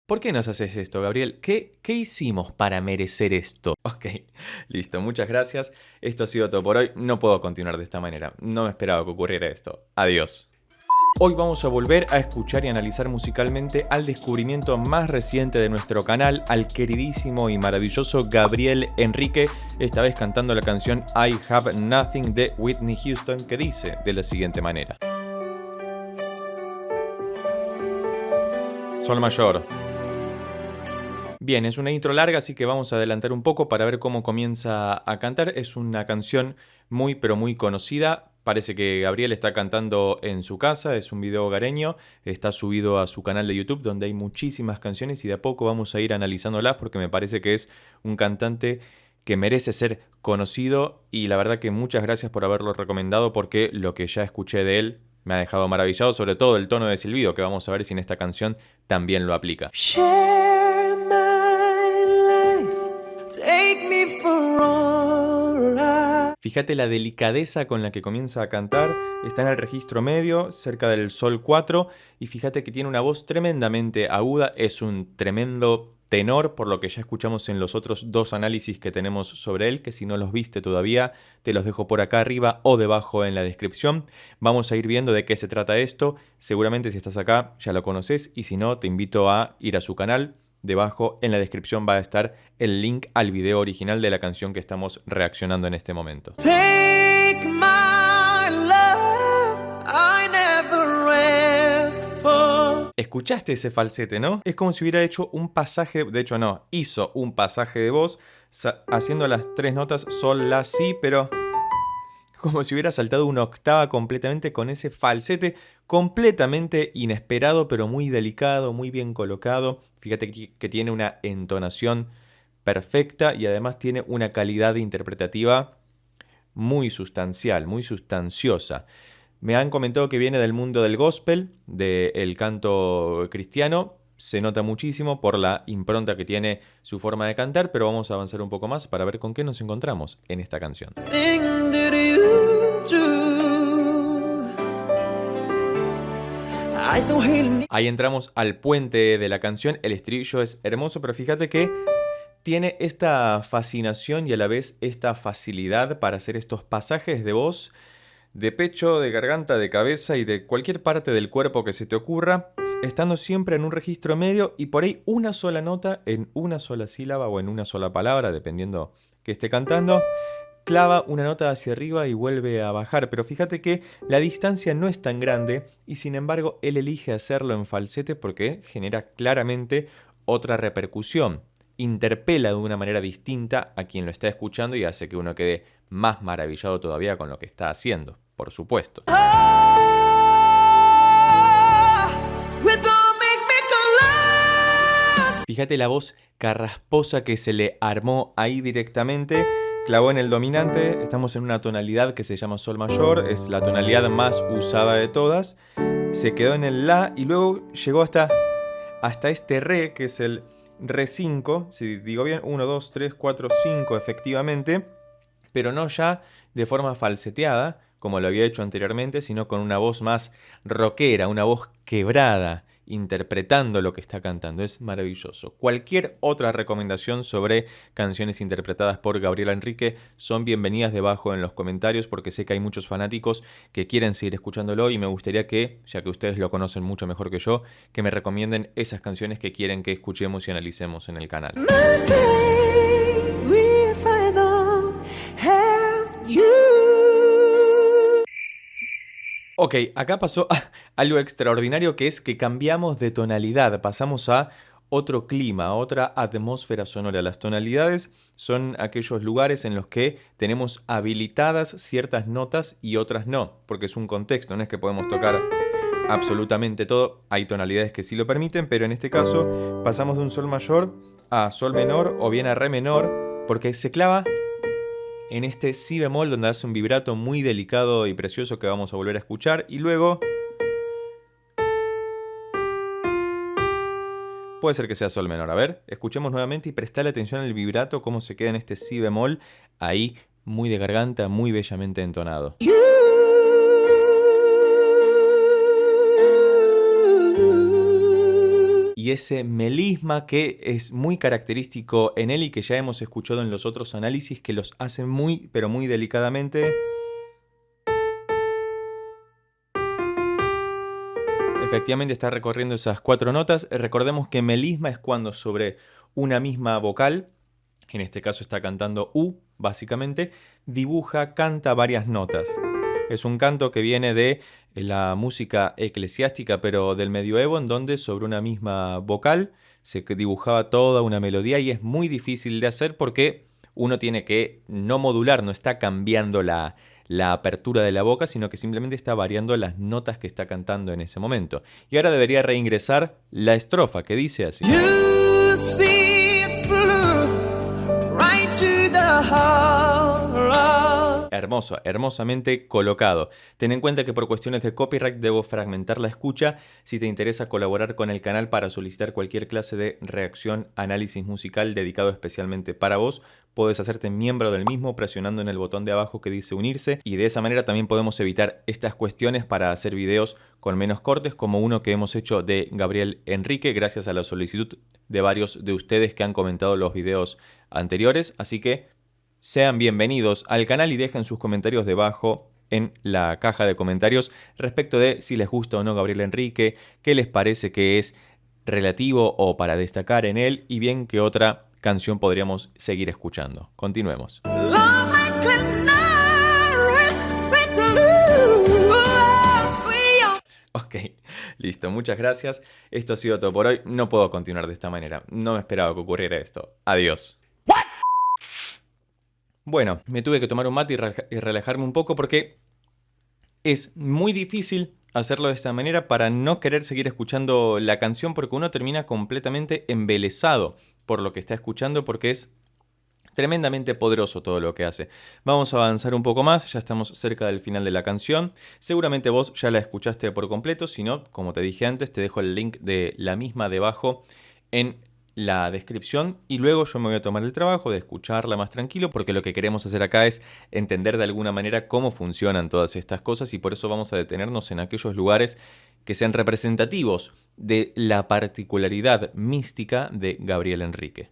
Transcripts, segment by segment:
¿Por qué nos haces esto, Gabriel? ¿Qué hicimos para merecer esto? Ok, listo, muchas gracias. Esto ha sido todo por hoy. No puedo continuar de esta manera. No me esperaba que ocurriera esto. Adiós. Hoy vamos a volver a escuchar y analizar musicalmente al descubrimiento más reciente de nuestro canal, al queridísimo y maravilloso Gabriel Enrique, esta vez cantando la canción I Have Nothing de Whitney Houston, que dice de la siguiente manera. Sol mayor. Bien, es una intro larga, así que vamos a adelantar un poco para ver cómo comienza a cantar. Es una canción muy, pero muy conocida. Parece que Gabriel está cantando en su casa, es un video hogareño, está subido a su canal de YouTube donde hay muchísimas canciones y de a poco vamos a ir analizándolas porque me parece que es un cantante que merece ser conocido y la verdad que muchas gracias por haberlo recomendado porque lo que ya escuché de él me ha dejado maravillado, sobre todo el tono de silbido que vamos a ver si en esta canción también lo aplica. Fíjate la delicadeza con la que comienza a cantar, está en el registro medio, cerca del sol 4, y fíjate que tiene una voz tremendamente aguda, es un tremendo tenor, por lo que ya escuchamos en los otros dos análisis que tenemos sobre él, que si no los viste todavía, te los dejo por acá arriba o debajo en la descripción. Vamos a ir viendo de qué se trata esto, seguramente si estás acá ya lo conoces, y si no, te invito a ir a su canal. Debajo en la descripción va a estar el link al video original de la canción que estamos reaccionando en este momento. Take my love, I never asked for. ¿Escuchaste ese falsete, no? Es como si hubiera hecho un pasaje, de hecho no, hizo un pasaje de voz haciendo las tres notas sol, la, si, pero como si hubiera saltado una octava completamente con ese falsete completamente inesperado, pero muy delicado, muy bien colocado. Fíjate que tiene una entonación perfecta y además tiene una calidad interpretativa muy sustancial, muy sustanciosa. Me han comentado que viene del mundo del gospel, del canto cristiano. Se nota muchísimo por la impronta que tiene su forma de cantar, pero vamos a avanzar un poco más para ver con qué nos encontramos en esta canción. Ahí entramos al puente de la canción, el estribillo es hermoso, pero fíjate que tiene esta fascinación y a la vez esta facilidad para hacer estos pasajes de voz, de pecho, de garganta, de cabeza y de cualquier parte del cuerpo que se te ocurra, estando siempre en un registro medio y por ahí una sola nota en una sola sílaba o en una sola palabra, dependiendo que esté cantando. Clava una nota hacia arriba y vuelve a bajar, pero fíjate que la distancia no es tan grande y sin embargo él elige hacerlo en falsete porque genera claramente otra repercusión. Interpela de una manera distinta a quien lo está escuchando y hace que uno quede más maravillado todavía con lo que está haciendo, por supuesto. Fíjate la voz carrasposa que se le armó ahí directamente. Clavó en el dominante, estamos en una tonalidad que se llama sol mayor, es la tonalidad más usada de todas. Se quedó en el la y luego llegó hasta este re, que es el re 5, si digo bien, 1, 2, 3, 4, 5 efectivamente, pero no ya de forma falseteada, como lo había hecho anteriormente, sino con una voz más rockera, una voz quebrada, interpretando lo que está cantando. Es maravilloso. Cualquier otra recomendación sobre canciones interpretadas por Gabriel Enrique son bienvenidas debajo en los comentarios porque sé que hay muchos fanáticos que quieren seguir escuchándolo y me gustaría que, ya que ustedes lo conocen mucho mejor que yo, que me recomienden esas canciones que quieren que escuchemos y analicemos en el canal. Ok, acá pasó algo extraordinario que es que cambiamos de tonalidad, pasamos a otro clima, a otra atmósfera sonora. Las tonalidades son aquellos lugares en los que tenemos habilitadas ciertas notas y otras no, porque es un contexto, no es que podemos tocar absolutamente todo, hay tonalidades que sí lo permiten, pero en este caso pasamos de un sol mayor a sol menor o bien a re menor, porque se clava en este si bemol donde hace un vibrato muy delicado y precioso que vamos a volver a escuchar y luego puede ser que sea sol menor. A ver, escuchemos nuevamente y prestale atención al vibrato, cómo se queda en este si bemol ahí muy de garganta, muy bellamente entonado. y ese melisma que es muy característico en él y que ya hemos escuchado en los otros análisis, que los hace muy, pero muy delicadamente. Efectivamente está recorriendo esas 4 notas. Recordemos que melisma es cuando sobre una misma vocal, en este caso está cantando U, básicamente, canta varias notas. Es un canto que viene de la música eclesiástica, pero del medioevo, en donde sobre una misma vocal se dibujaba toda una melodía y es muy difícil de hacer porque uno tiene que no modular, no está cambiando la apertura de la boca, sino que simplemente está variando las notas que está cantando en ese momento. Y ahora debería reingresar la estrofa, que dice así. You see it flew right to the heart. Hermoso, hermosamente colocado. Ten en cuenta que por cuestiones de copyright debo fragmentar la escucha. Si te interesa colaborar con el canal para solicitar cualquier clase de reacción, análisis musical dedicado especialmente para vos, podés hacerte miembro del mismo presionando en el botón de abajo que dice unirse, y de esa manera también podemos evitar estas cuestiones para hacer videos con menos cortes, como uno que hemos hecho de Gabriel Enrique gracias a la solicitud de varios de ustedes que han comentado los videos anteriores. Así que sean bienvenidos al canal y dejen sus comentarios debajo en la caja de comentarios respecto de si les gusta o no Gabriel Enrique, qué les parece que es relativo o para destacar en él, y bien qué otra canción podríamos seguir escuchando. Continuemos. Ok, listo, muchas gracias. Esto ha sido todo por hoy. No puedo continuar de esta manera. No me esperaba que ocurriera esto. Adiós. Bueno, me tuve que tomar un mate y relajarme un poco porque es muy difícil hacerlo de esta manera para no querer seguir escuchando la canción, porque uno termina completamente embelesado por lo que está escuchando, porque es tremendamente poderoso todo lo que hace. Vamos a avanzar un poco más, ya estamos cerca del final de la canción. Seguramente vos ya la escuchaste por completo, si no, como te dije antes, te dejo el link de la misma debajo en la descripción, y luego yo me voy a tomar el trabajo de escucharla más tranquilo, porque lo que queremos hacer acá es entender de alguna manera cómo funcionan todas estas cosas, y por eso vamos a detenernos en aquellos lugares que sean representativos de la particularidad mística de Gabriel Enrique.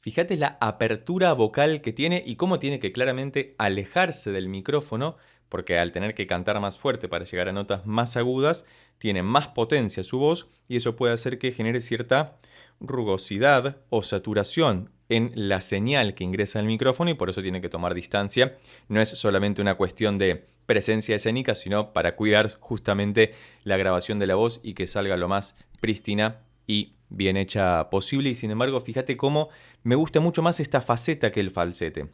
Fíjate la apertura vocal que tiene y cómo tiene que claramente alejarse del micrófono, porque al tener que cantar más fuerte para llegar a notas más agudas, tiene más potencia su voz, y eso puede hacer que genere cierta rugosidad o saturación en la señal que ingresa al micrófono, y por eso tiene que tomar distancia. No es solamente una cuestión de presencia escénica, sino para cuidar justamente la grabación de la voz y que salga lo más prístina y bien hecha posible. Y sin embargo, fíjate cómo me gusta mucho más esta faceta que el falsete.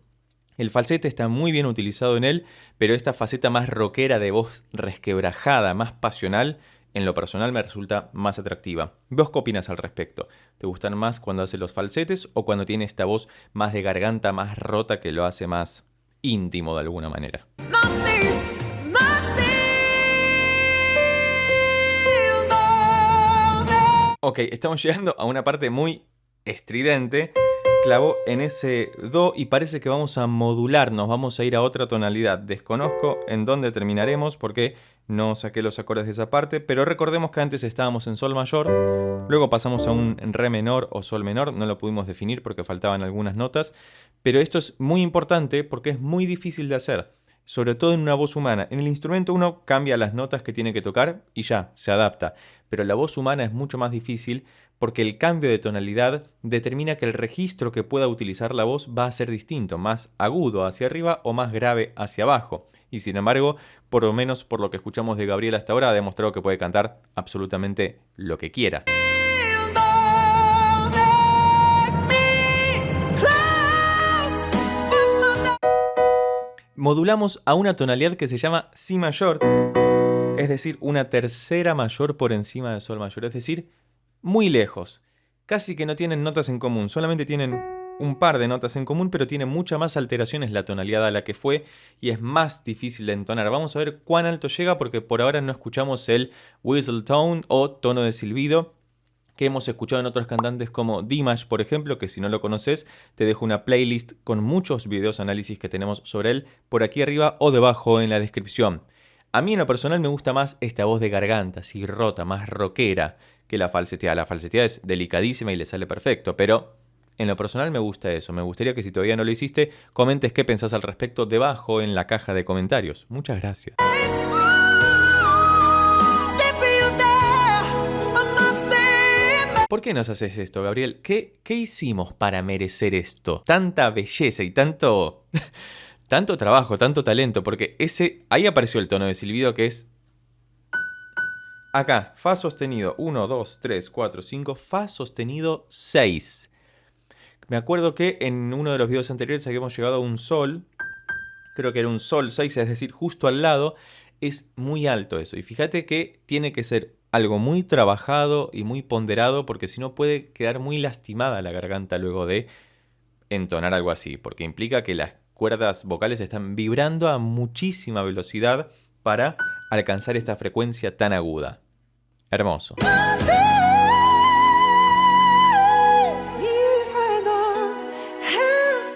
El falsete está muy bien utilizado en él, pero esta faceta más rockera de voz resquebrajada, más pasional, en lo personal me resulta más atractiva. ¿Vos qué opinas al respecto? ¿Te gustan más cuando hace los falsetes o cuando tiene esta voz más de garganta, más rota, que lo hace más íntimo de alguna manera? Ok, estamos llegando a una parte muy estridente. Clavó en ese do y parece que vamos a modularnos, vamos a ir a otra tonalidad. Desconozco en dónde terminaremos porque no saqué los acordes de esa parte, pero recordemos que antes estábamos en sol mayor, luego pasamos a un re menor o sol menor, no lo pudimos definir porque faltaban algunas notas, pero esto es muy importante porque es muy difícil de hacer, sobre todo en una voz humana. En el instrumento uno cambia las notas que tiene que tocar y ya, se adapta, pero la voz humana es mucho más difícil porque el cambio de tonalidad determina que el registro que pueda utilizar la voz va a ser distinto, más agudo hacia arriba o más grave hacia abajo. Y sin embargo, por lo menos por lo que escuchamos de Gabriel hasta ahora, ha demostrado que puede cantar absolutamente lo que quiera. Modulamos a una tonalidad que se llama Si mayor, es decir, una tercera mayor por encima de sol mayor, es decir, muy lejos. Casi que no tienen notas en común, solamente tienen un par de notas en común, pero tiene mucha más alteraciones la tonalidad a la que fue y es más difícil de entonar. Vamos a ver cuán alto llega porque por ahora no escuchamos el whistle tone o tono de silbido, que hemos escuchado en otros cantantes como Dimash, por ejemplo, que si no lo conoces, te dejo una playlist con muchos videos análisis que tenemos sobre él por aquí arriba o debajo en la descripción. A mí en lo personal me gusta más esta voz de garganta, así rota, más rockera que la falseteada. La falseteada es delicadísima y le sale perfecto, pero en lo personal me gusta eso. Me gustaría que si todavía no lo hiciste, comentes qué pensás al respecto debajo en la caja de comentarios. Muchas gracias. ¿Por qué nos haces esto, Gabriel? ¿Qué hicimos para merecer esto? Tanta belleza y tanto trabajo, tanto talento, porque ahí apareció el tono de silbido que es acá, fa sostenido 1, 2, 3, 4, 5, fa sostenido 6. Me acuerdo que en uno de los videos anteriores habíamos llegado a un sol, creo que era un sol 6, es decir, justo al lado. Es muy alto eso, y fíjate que tiene que ser algo muy trabajado y muy ponderado, porque si no puede quedar muy lastimada la garganta luego de entonar algo así, porque implica que las cuerdas vocales están vibrando a muchísima velocidad para alcanzar esta frecuencia tan aguda. Hermoso.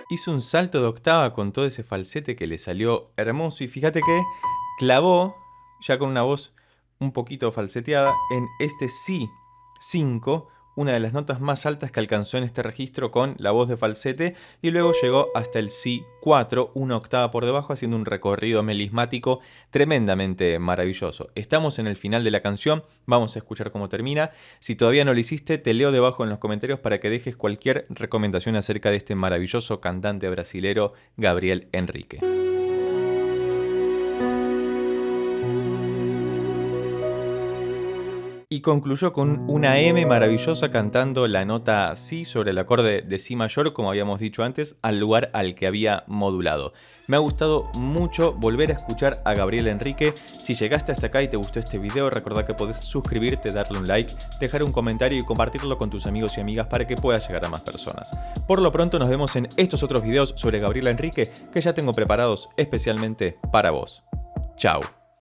Hizo un salto de octava con todo ese falsete que le salió hermoso, y fíjate que clavó, ya con una voz un poquito falseteada, en este Si 5, una de las notas más altas que alcanzó en este registro con la voz de falsete, y luego llegó hasta el Si 4, una octava por debajo, haciendo un recorrido melismático tremendamente maravilloso. Estamos en el final de la canción, vamos a escuchar cómo termina. Si todavía no lo hiciste, te leo debajo en los comentarios para que dejes cualquier recomendación acerca de este maravilloso cantante brasilero Gabriel Henrique. Y concluyó con una M maravillosa cantando la nota Si sobre el acorde de Si mayor, como habíamos dicho antes, al lugar al que había modulado. Me ha gustado mucho volver a escuchar a Gabriel Henrique. Si llegaste hasta acá y te gustó este video, recordá que podés suscribirte, darle un like, dejar un comentario y compartirlo con tus amigos y amigas para que pueda llegar a más personas. Por lo pronto nos vemos en estos otros videos sobre Gabriel Henrique que ya tengo preparados especialmente para vos. Chao.